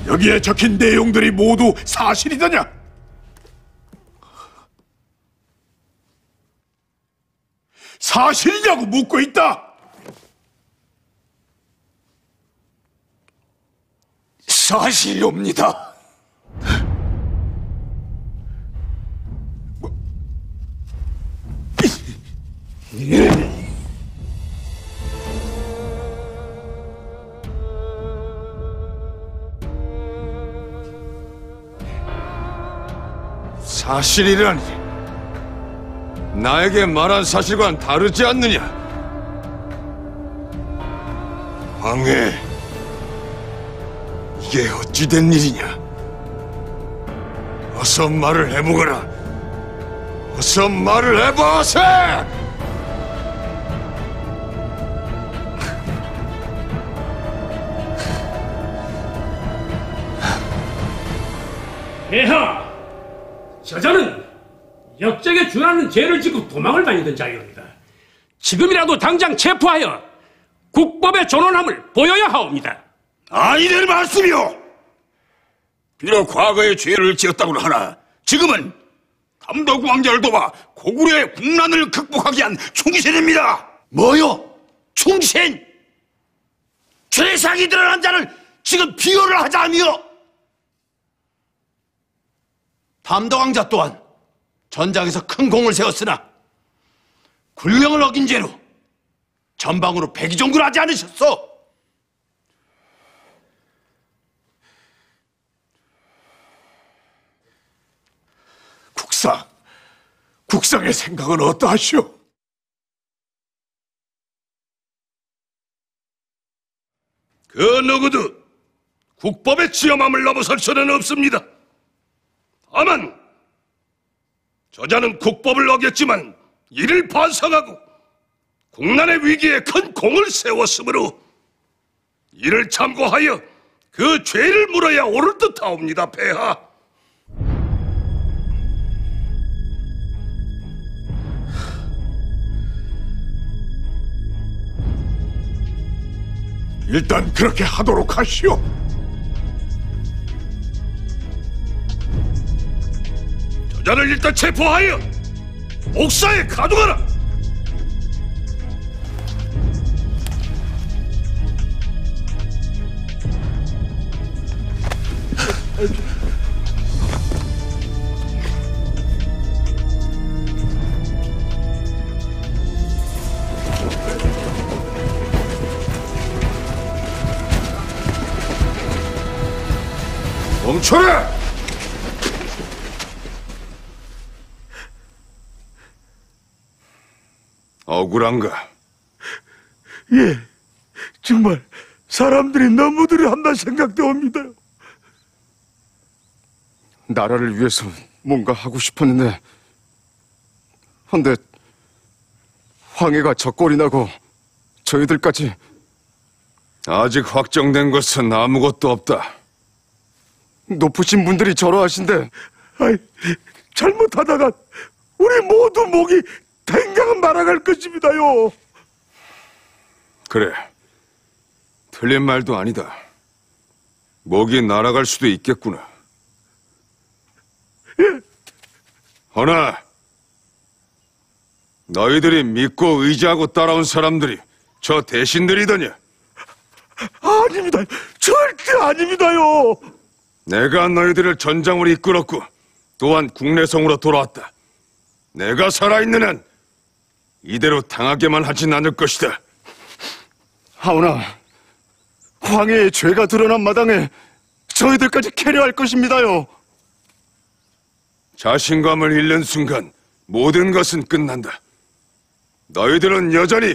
여기에 적힌 내용들이 모두 사실이더냐? 사실이냐고 묻고 있다! 사실이옵니다. 사실이라니, 나에게 말한 사실과는 다르지 않느냐? 황해, 이게 어찌 된 일이냐? 어서 말을 해보거라. 어서 말을 해보세! 폐하! 저자는 역적에 준하는 죄를 짓고 도망을 다니던 자입니다. 지금이라도 당장 체포하여 국법의 존엄함을 보여야 하옵니다. 아니될 말씀이오! 비록 과거에 죄를 지었다고는 하나 지금은 담덕 왕자를 도와 고구려의 국난을 극복하기 위한 충신입니다. 뭐요? 충신? 죄상이 드러난 자를 지금 비호를 하자니요? 담덕 왕자 또한 전장에서 큰 공을 세웠으나 군령을 어긴 죄로 전방으로 백의종구를 하지 않으셨소? 국상의 생각은 어떠하시오? 그 누구도 국법의 지엄함을 넘어설 수는 없습니다. 다만 저자는 국법을 어겼지만 이를 반성하고 국난의 위기에 큰 공을 세웠으므로 이를 참고하여 그 죄를 물어야 옳을 듯하옵니다, 폐하. 일단 그렇게 하도록 하시오. 저자를 일단 체포하여 옥사에 가두어라. 멈춰라! 억울한가? 예, 정말 사람들이 너무들이 한다 생각되옵니다. 나라를 위해서 뭔가 하고 싶었는데, 헌데 황해가 적골이 나고 저희들까지. 아직 확정된 것은 아무것도 없다. 높으신 분들이 저러하신데. 아이, 잘못하다가 우리 모두 목이 댕강 말아갈 것입니다요. 그래, 틀린 말도 아니다. 목이 날아갈 수도 있겠구나. 예. 허나 너희들이 믿고 의지하고 따라온 사람들이 저 대신들이더냐? 아닙니다. 절대 아닙니다요. 내가 너희들을 전장으로 이끌었고 또한 국내성으로 돌아왔다. 내가 살아있는 한 이대로 당하게만 하진 않을 것이다. 하오나 황해의 죄가 드러난 마당에 저희들까지 캐려할 것입니다요. 자신감을 잃는 순간 모든 것은 끝난다. 너희들은 여전히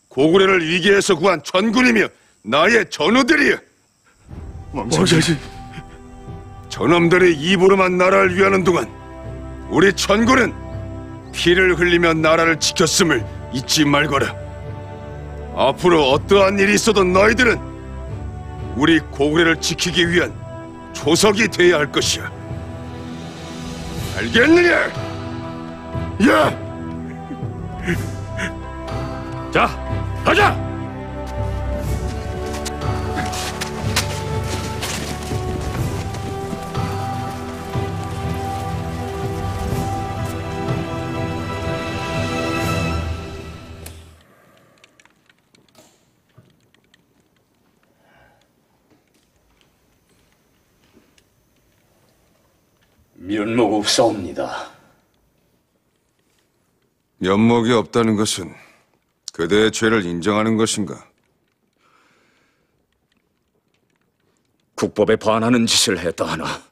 고구려를 위기에서 구한 천군이며 나의 전우들이여. 왕자님, 저놈들이 입으로만 나라를 위하는 동안 우리 천군은 피를 흘리며 나라를 지켰음을 잊지 말거라. 앞으로 어떠한 일이 있어도 너희들은 우리 고구려를 지키기 위한 조석이 되어야 할 것이야. 알겠느냐? 예. 자, 가자! 면목 없사옵니다. 면목이 없다는 것은 그대의 죄를 인정하는 것인가? 국법에 반하는 짓을 했다 하나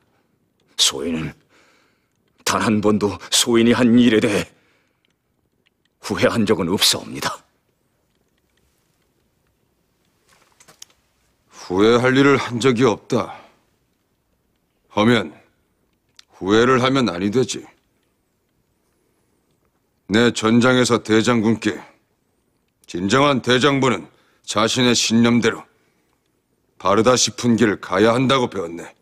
소인은 단 한 번도 소인이 한 일에 대해 후회한 적은 없사옵니다. 후회할 일을 한 적이 없다. 하면 후회를 하면 아니 되지. 내 전장에서 대장군께 진정한 대장부는 자신의 신념대로 바르다 싶은 길을 가야 한다고 배웠네.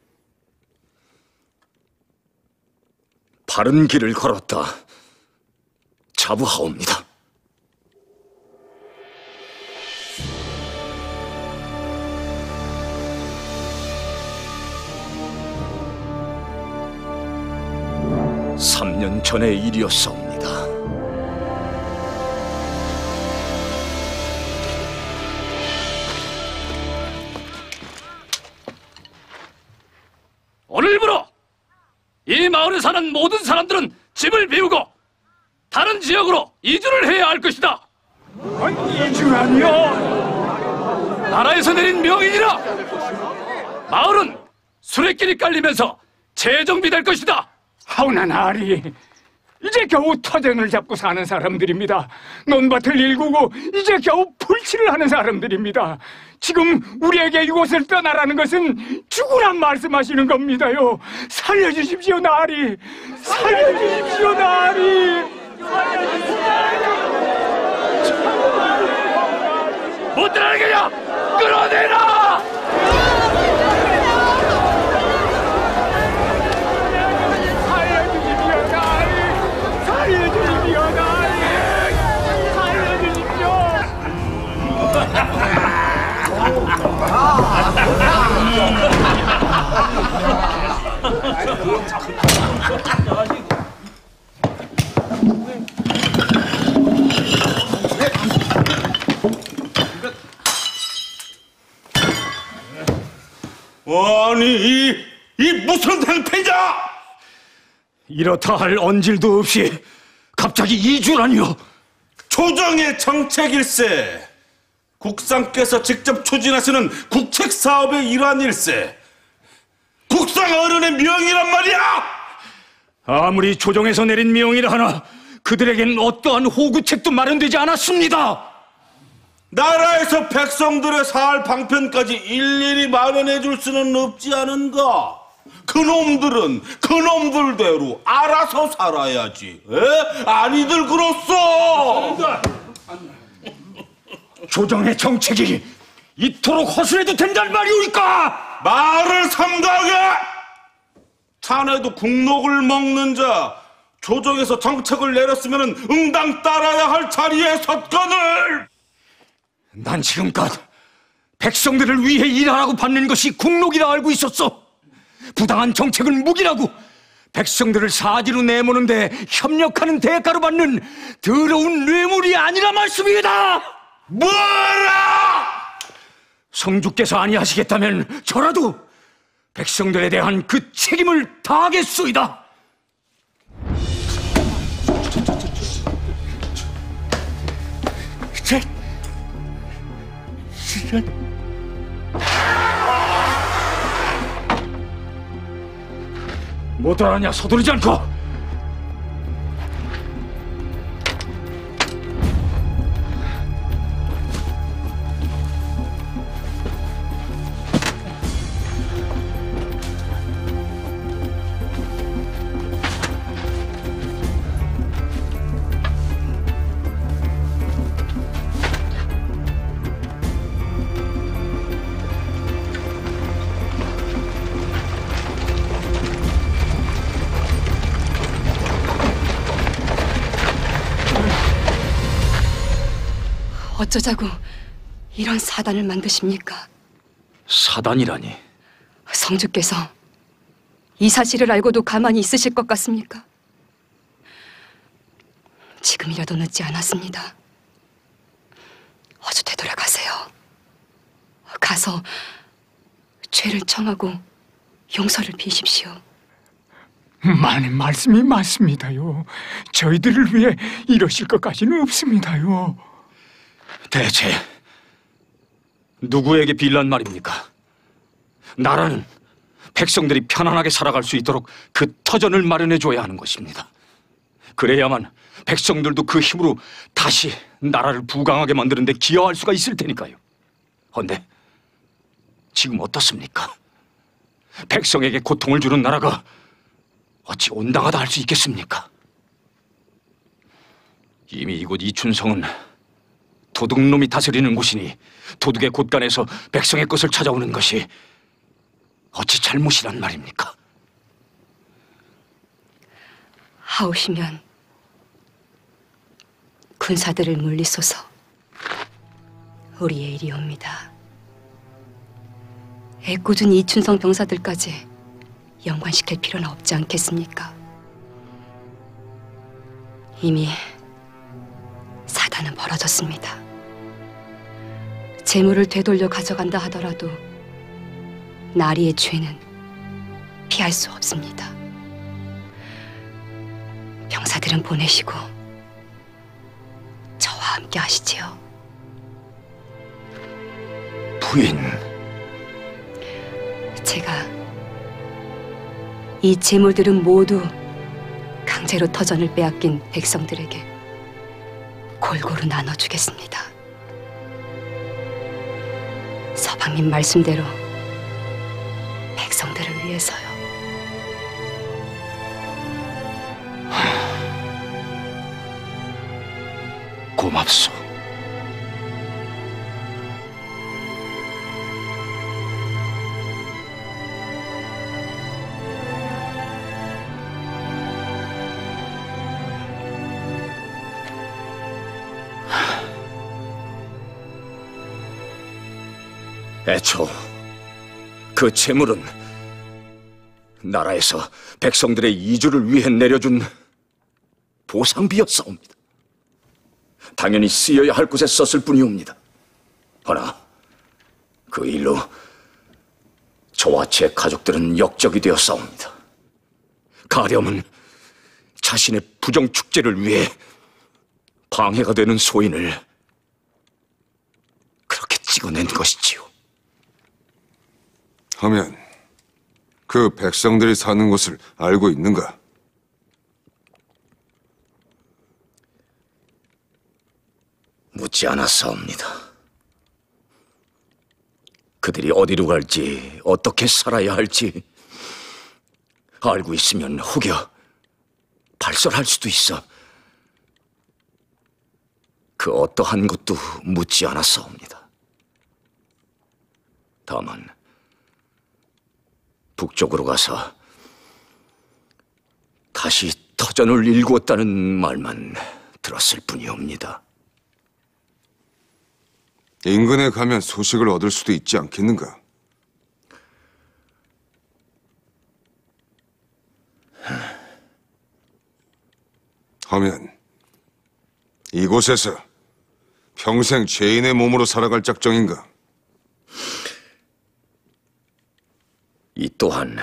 바른 길을 걸었다 자부하옵니다. 삼 년 전의 일이었사옵니다. 오늘부로 이 마을에 사는 모든 사람들은 집을 비우고 다른 지역으로 이주를 해야 할 것이다. 이주라니요? 나라에서 내린 명이니라. 마을은 수레길이 깔리면서 재정비될 것이다. 하오나 나으리, 이제 겨우 터전을 잡고 사는 사람들입니다. 논밭을 일구고 이제 겨우 풀칠을 하는 사람들입니다. 지금 우리에게 이곳을 떠나라는 것은 죽으란 말씀하시는 겁니다요. 살려주십시오, 나으리. 살려주십시오, 나으리. 못 들어가겠냐? 끌어내라! 살려주십시오, 나으리. 살려주십시오, 나으리. 살려주십시오. 아니, 이 무슨 행패냐? 이렇다 할 언질도 없이 갑자기 이주라니요? 조정의 정책일세. 국상께서 직접 추진하시는 국책 사업의 일환일세. 국상 어른의 명이란 말이야. 아무리 조정에서 내린 명이라 하나 그들에겐 어떠한 호구책도 마련되지 않았습니다. 나라에서 백성들의 살 방편까지 일일이 마련해 줄 수는 없지 않은가? 그놈들은 그놈들대로 알아서 살아야지. 에? 아니들 그렇소. 조정의 정책이 이토록 허술해도 된다는 말이오니까? 말을 삼가하게! 자네도 국록을 먹는 자, 조정에서 정책을 내렸으면 응당 따라야 할 자리에 섰거늘! 난 지금껏 백성들을 위해 일하라고 받는 것이 국록이라 알고 있었어. 부당한 정책은 무기라고 백성들을 사지로 내모는데 협력하는 대가로 받는 더러운 뇌물이 아니라 말씀이다. 뭐라! 성주께서 아니하시겠다면 저라도 백성들에 대한 그 책임을 다하겠소이다. 뭐더하냐? 서두르지 않고. 어쩌자고 이런 사단을 만드십니까? 사단이라니. 성주께서 이 사실을 알고도 가만히 있으실 것 같습니까? 지금이라도 늦지 않았습니다. 어서 되돌아가세요. 가서 죄를 청하고 용서를 비십시오. 많은 말씀이 맞습니다요. 저희들을 위해 이러실 것까지는 없습니다요. 대체 누구에게 빌란 말입니까? 나라는 백성들이 편안하게 살아갈 수 있도록 그 터전을 마련해 줘야 하는 것입니다. 그래야만 백성들도 그 힘으로 다시 나라를 부강하게 만드는 데 기여할 수가 있을 테니까요. 헌데 지금 어떻습니까? 백성에게 고통을 주는 나라가 어찌 온당하다 할 수 있겠습니까? 이미 이곳 이춘성은 도둑놈이 다스리는 곳이니 도둑의 곳간에서 백성의 것을 찾아오는 것이 어찌 잘못이란 말입니까? 하오시면 군사들을 물리소서. 우리의 일이옵니다. 애꿎은 이춘성 병사들까지 연관시킬 필요는 없지 않겠습니까? 이미 사단은 벌어졌습니다. 재물을 되돌려 가져간다 하더라도 나리의 죄는 피할 수 없습니다. 병사들은 보내시고 저와 함께 하시지요. 부인, 제가 이 재물들은 모두 강제로 터전을 빼앗긴 백성들에게 골고루 나눠주겠습니다. 서방님 말씀대로 백성들을 위해서요. 고맙소. 애초 그 재물은 나라에서 백성들의 이주를 위해 내려준 보상비였사옵니다. 당연히 쓰여야 할 곳에 썼을 뿐이옵니다. 허나 그 일로 저와 제 가족들은 역적이 되었사옵니다. 가렴은 자신의 부정축제를 위해 방해가 되는 소인을 그렇게 찍어낸 것이지요. 하면 그 백성들이 사는 곳을 알고 있는가? 묻지 않았사옵니다. 그들이 어디로 갈지, 어떻게 살아야 할지 알고 있으면 혹여 발설할 수도 있어 그 어떠한 것도 묻지 않았사옵니다. 다만 북쪽으로 가서 다시 터전을 일구었다는 말만 들었을 뿐이옵니다. 인근에 가면 소식을 얻을 수도 있지 않겠는가? 하면 이곳에서 평생 죄인의 몸으로 살아갈 작정인가? 이 또한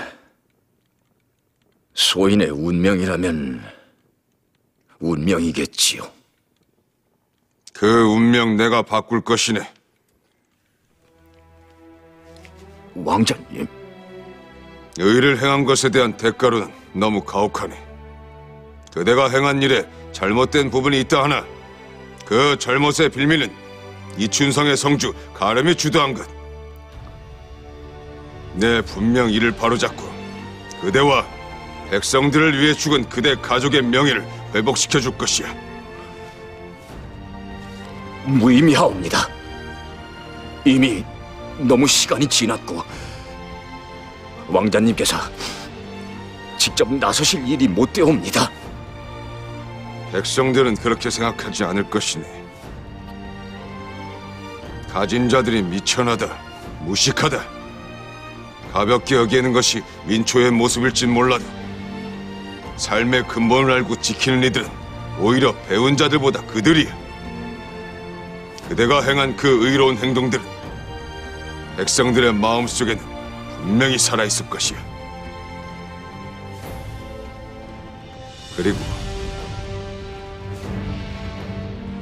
소인의 운명이라면 운명이겠지요. 그 운명 내가 바꿀 것이네. 왕자님, 의를 행한 것에 대한 대가로는 너무 가혹하네. 그대가 행한 일에 잘못된 부분이 있다 하나 그 잘못의 빌미는 이춘성의 성주 가렴이 주도한 것. 내 분명 이를 바로잡고 그대와 백성들을 위해 죽은 그대 가족의 명예를 회복시켜 줄 것이야. 무의미하옵니다. 이미 너무 시간이 지났고 왕자님께서 직접 나서실 일이 못 되옵니다. 백성들은 그렇게 생각하지 않을 것이네. 가진 자들이 미천하다, 무식하다, 가볍게 여기는 것이 민초의 모습일진 몰라도 삶의 근본을 알고 지키는 이들은 오히려 배운 자들보다 그들이야. 그대가 행한 그 의로운 행동들은 백성들의 마음속에는 분명히 살아있을 것이야. 그리고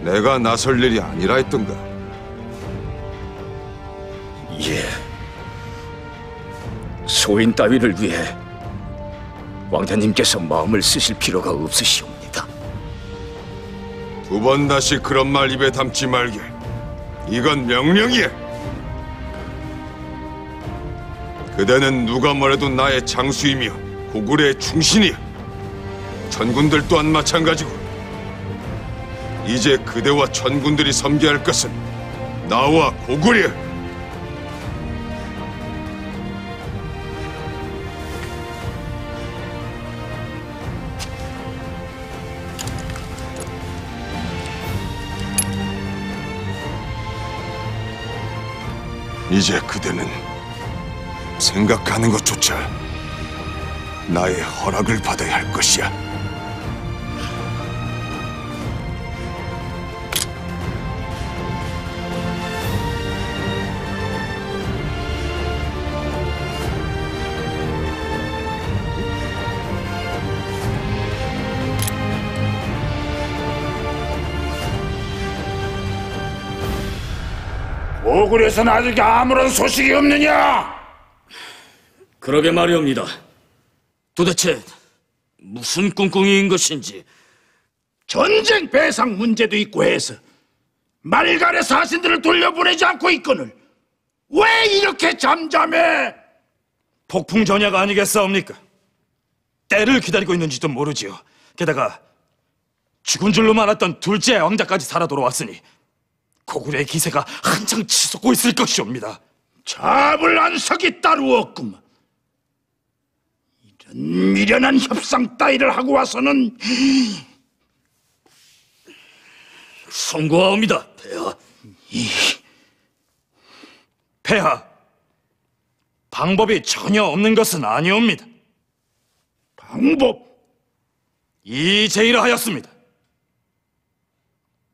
내가 나설 일이 아니라 했던가? 예. 소인 따위를 위해 왕자님께서 마음을 쓰실 필요가 없으시옵니다. 두 번 다시 그런 말 입에 담지 말게. 이건 명령이야. 그대는 누가 뭐래도 나의 장수이며 고구려의 충신이야. 전군들 또한 마찬가지고. 이제 그대와 전군들이 섬겨야 할 것은 나와 고구려. 이제 그대는 생각하는 것조차 나의 허락을 받아야 할 것이야. 고구려에서는 아직 아무런 소식이 없느냐? 그러게 말이옵니다. 도대체 무슨 꿍꿍이인 것인지. 전쟁 배상 문제도 있고 해서 말갈의 사신들을 돌려보내지 않고 있거늘 왜 이렇게 잠잠해? 폭풍 전야가 아니겠사옵니까? 때를 기다리고 있는지도 모르지요. 게다가 죽은 줄로 말았던 둘째 왕자까지 살아 돌아왔으니 고구려의 기세가 한창 치솟고 있을 것이옵니다. 잡을 안석이 따로 없구만. 이런 미련한 협상 따위를 하고 와서는 송구하옵니다, 폐하. 폐하, 방법이 전혀 없는 것은 아니옵니다. 방법? 이제일하였습니다.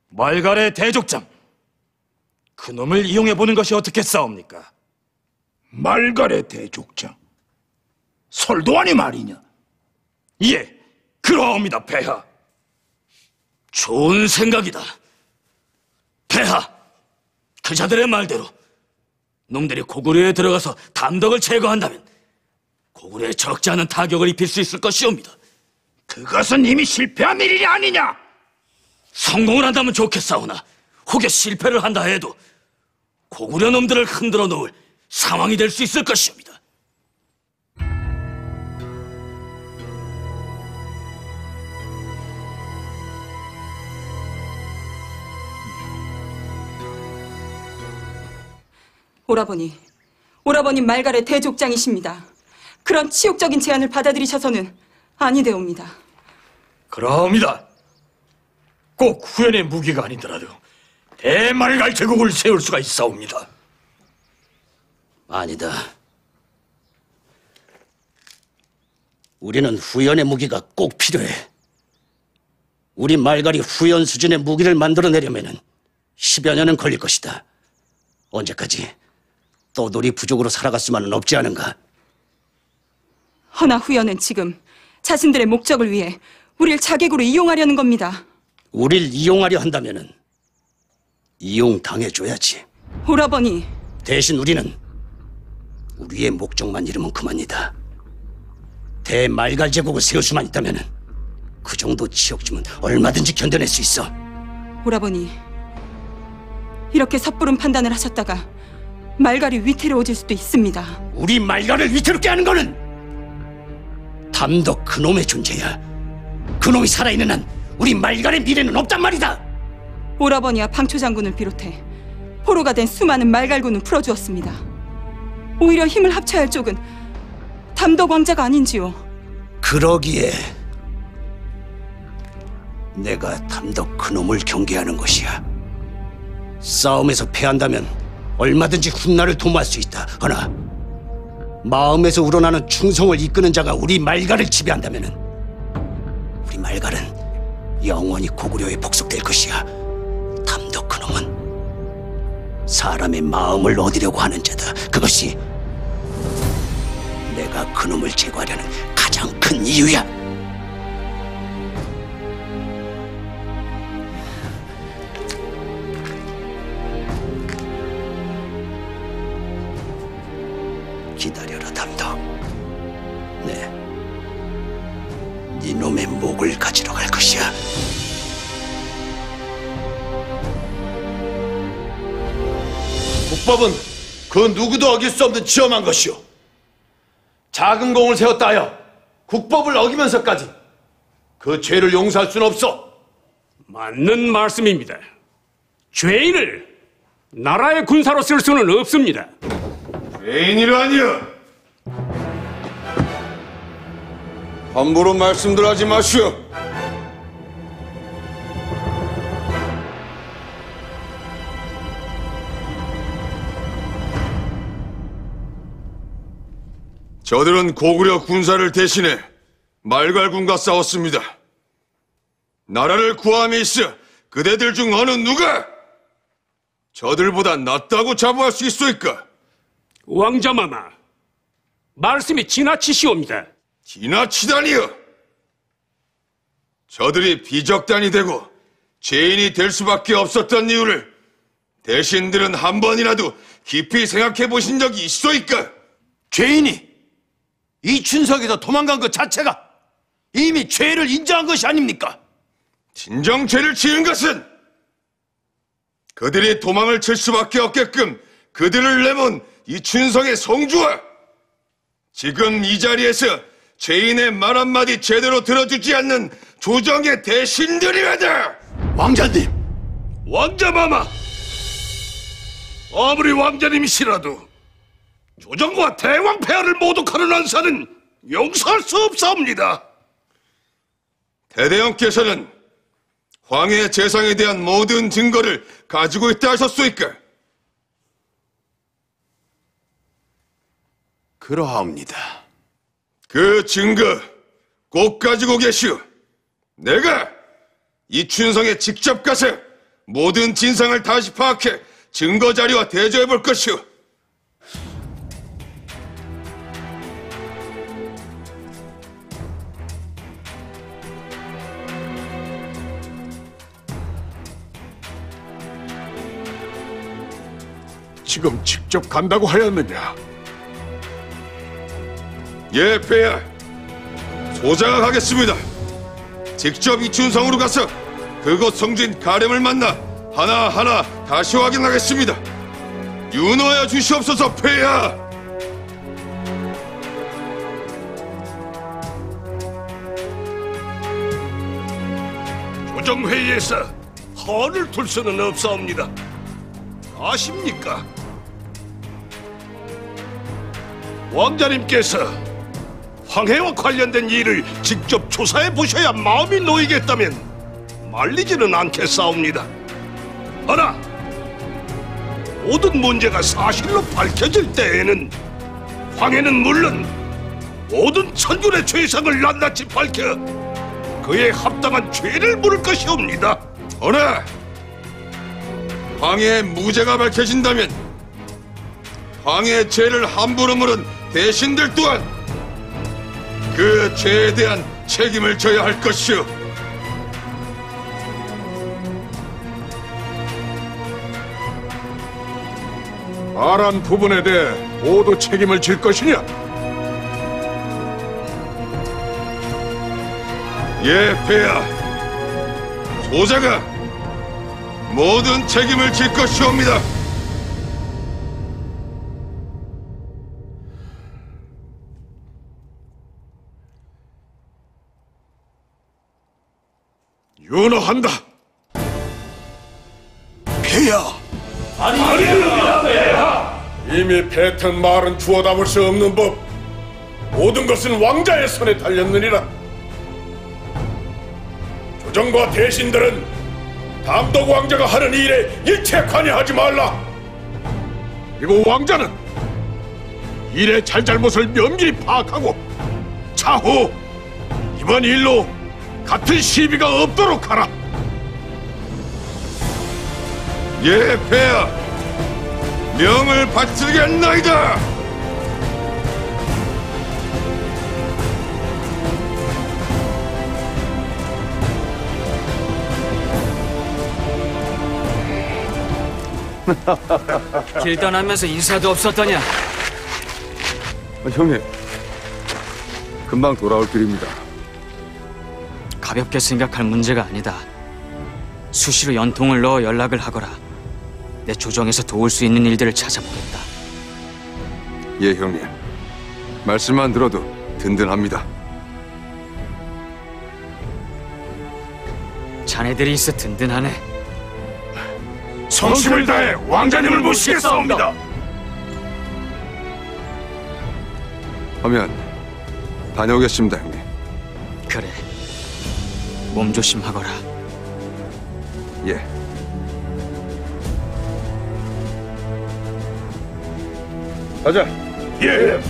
말갈의 대족장, 그놈을 이용해보는 것이 어떻겠사옵니까? 말갈의 대족장? 설도하니 말이냐? 예, 그러옵니다, 폐하. 좋은 생각이다. 폐하, 그 자들의 말대로 놈들이 고구려에 들어가서 담덕을 제거한다면 고구려에 적지 않은 타격을 입힐 수 있을 것이옵니다. 그것은 이미 실패한 일이 아니냐? 성공을 한다면 좋겠사오나 혹여 실패를 한다 해도 고구려 놈들을 흔들어 놓을 상황이 될 수 있을 것이옵니다. 오라버니 말갈의 대족장이십니다. 그런 치욕적인 제안을 받아들이셔서는 아니되옵니다. 그러합니다. 꼭 후연의 무기가 아니더라도 대말갈 제국을 세울 수가 있사옵니다. 아니다. 우리는 후연의 무기가 꼭 필요해. 우리 말갈이 후연 수준의 무기를 만들어내려면 10여 년은 걸릴 것이다. 언제까지 떠돌이 부족으로 살아갈 수만은 없지 않은가? 허나 후연은 지금 자신들의 목적을 위해 우리를 자객으로 이용하려는 겁니다. 우릴 이용하려 한다면은 이용당해줘야지. 오라버니, 대신 우리는 우리의 목적만 이루면 그만이다. 대말갈 제국을 세울 수만 있다면은 그 정도 치욕쯤은 얼마든지 견뎌낼 수 있어. 오라버니, 이렇게 섣부른 판단을 하셨다가 말갈이 위태로워질 수도 있습니다. 우리 말갈을 위태롭게 하는 거는 담덕 그놈의 존재야. 그놈이 살아있는 한 우리 말갈의 미래는 없단 말이다. 오라버니와 방초 장군을 비롯해 포로가 된 수많은 말갈군은 풀어주었습니다. 오히려 힘을 합쳐야 할 쪽은 담덕 왕자가 아닌지요. 그러기에 내가 담덕 그놈을 경계하는 것이야. 싸움에서 패한다면 얼마든지 훗날을 도모할 수 있다. 허나 마음에서 우러나는 충성을 이끄는 자가 우리 말갈을 지배한다면 우리 말갈은 영원히 고구려에 복속될 것이야. 담덕 그놈은 사람의 마음을 얻으려고 하는 자다. 그것이 내가 그놈을 제거하려는 가장 큰 이유야. 기다려라, 담덕. 네 놈의 목을 가지러 갈 것이야. 국법은 그 누구도 어길 수 없는 지엄한 것이오. 작은 공을 세웠다 하여 국법을 어기면서까지 그 죄를 용서할 수는 없어. 맞는 말씀입니다. 죄인을 나라의 군사로 쓸 수는 없습니다. 죄인이라니요. 함부로 말씀들 하지 마시오. 저들은 고구려 군사를 대신해 말갈군과 싸웠습니다. 나라를 구함에 있어 그대들 중 어느 누가 저들보다 낫다고 자부할 수 있소이까? 왕자마마, 말씀이 지나치시옵니다. 지나치다니요. 저들이 비적단이 되고 죄인이 될 수밖에 없었던 이유를 대신들은 한 번이라도 깊이 생각해 보신 적이 있소이까? 죄인이 이 춘석에서 도망간 것 자체가 이미 죄를 인정한 것이 아닙니까? 진정 죄를 지은 것은 그들이 도망을 칠 수밖에 없게끔 그들을 내몬 이 춘성의 성주와 지금 이 자리에서 죄인의 말 한마디 제대로 들어주지 않는 조정의 대신들이라다! 왕자님! 왕자마마! 아무리 왕자님이시라도 조정과 대왕 폐하를 모독하는 안사는 용서할 수 없사옵니다. 대대왕께서는 황해의 재상에 대한 모든 증거를 가지고 있다 하셨소이까? 그러하옵니다. 그 증거 꼭 가지고 계시오. 내가 이 춘성에 직접 가서 모든 진상을 다시 파악해 증거 자료와 대조해 볼 것이오. 지금 직접 간다고 하였느냐? 예, 폐하. 소자가 가겠습니다. 직접 이춘성으로 가서 그곳 성주인 가렘을 만나 하나하나 다시 확인하겠습니다. 윤호하여 주시옵소서, 폐하. 조정회의에서 허를 둘 수는 없사옵니다. 아십니까? 왕자님께서 황해와 관련된 일을 직접 조사해 보셔야 마음이 놓이겠다면 말리지는 않겠사옵니다. 허나 모든 문제가 사실로 밝혀질 때에는 황해는 물론 모든 천군의 죄상을 낱낱이 밝혀 그에 합당한 죄를 물을 것이옵니다. 허나 황해의 무죄가 밝혀진다면 황해의 죄를 함부로 물은 대신들 또한 그 죄에 대한 책임을 져야 할 것이오. 말한 부분에 대해 모두 책임을 질 것이냐? 예, 폐하. 소자가 모든 책임을 질 것이옵니다. 윤호한다. 폐하! 이미 뱉은 말은 주워 담을 수 없는 법. 모든 것은 왕자의 손에 달렸느니라. 조정과 대신들은 담덕 왕자가 하는 일에 일체 관여하지 말라. 그리고 왕자는 일의 잘잘못을 면밀히 파악하고 차후 이번 일로 같은 시비가 없도록 하라. 예, 폐하. 명을 바치겠나이다. 길 떠나면서 인사도 없었더냐? 형님, 금방 돌아올 길입니다. 가볍게 생각할 문제가 아니다. 수시로 연통을 넣어 연락을 하거라. 내 조정에서 도울 수 있는 일들을 찾아보겠다. 예, 형님. 말씀만 들어도 든든합니다. 자네들이 있어 든든하네. 성심을 다해 왕자님을 모시겠사옵니다. 하면 다녀오겠습니다, 형님. 그래. 몸 조심하거라. 예. 가자. 예.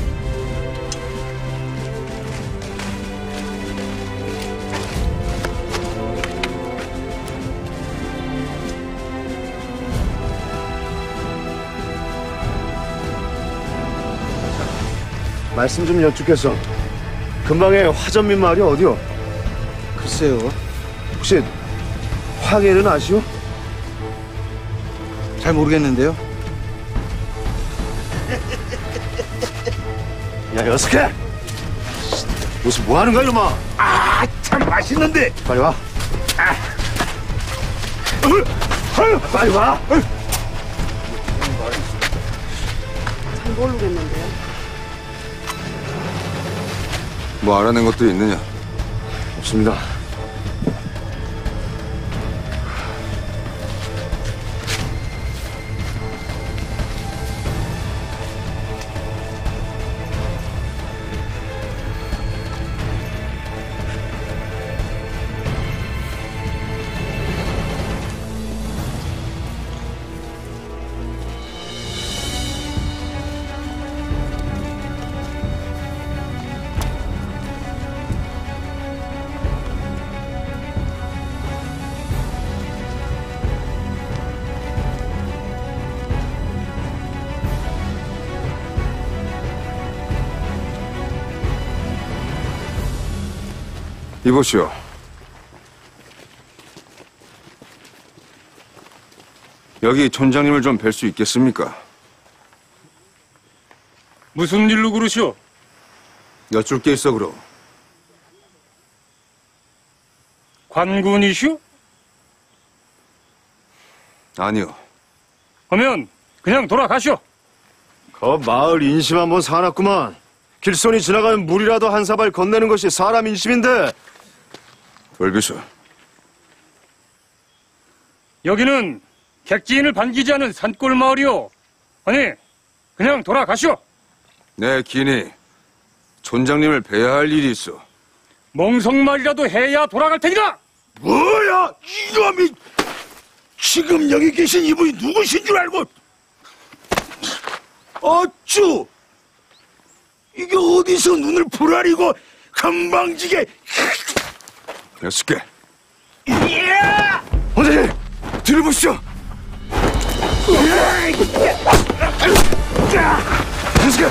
말씀 좀 여쭙겠어. 근방에 화전민 마을이 어디요? 글쎄요. 혹시 황해는 아시오? 잘 모르겠는데요. 야, 여석해! 무슨 뭐 하는 거야, 이놈아? 아, 참 맛있는데. 빨리 와. 빨리 와. 잘 모르겠는데요. 뭐 알아낸 것도 있느냐? 없습니다. 이보시오. 여기 촌장님을 좀 뵐 수 있겠습니까? 무슨 일로 그러시오? 여쭐 게 있어 그럼. 관군이시오? 아니요. 그러면 그냥 돌아가시오. 거 마을 인심 한번 사놨구만. 길손이 지나가면 물이라도 한 사발 건네는 것이 사람 인심인데. 돌비서. 여기는 객지인을 반기지 않은 산골 마을이오. 아니, 그냥 돌아가시오. 네, 기니. 촌장님을 뵈야 할 일이 있어. 멍석말이라도 해야 돌아갈 테니까. 뭐야, 이놈이! 지금 여기 계신 이분이 누구신 줄 알고? 어쭈! 이게 어디서 눈을 부라리고 건방지게! 여섯 개. 원장님, 들어보시죠. 여섯 개.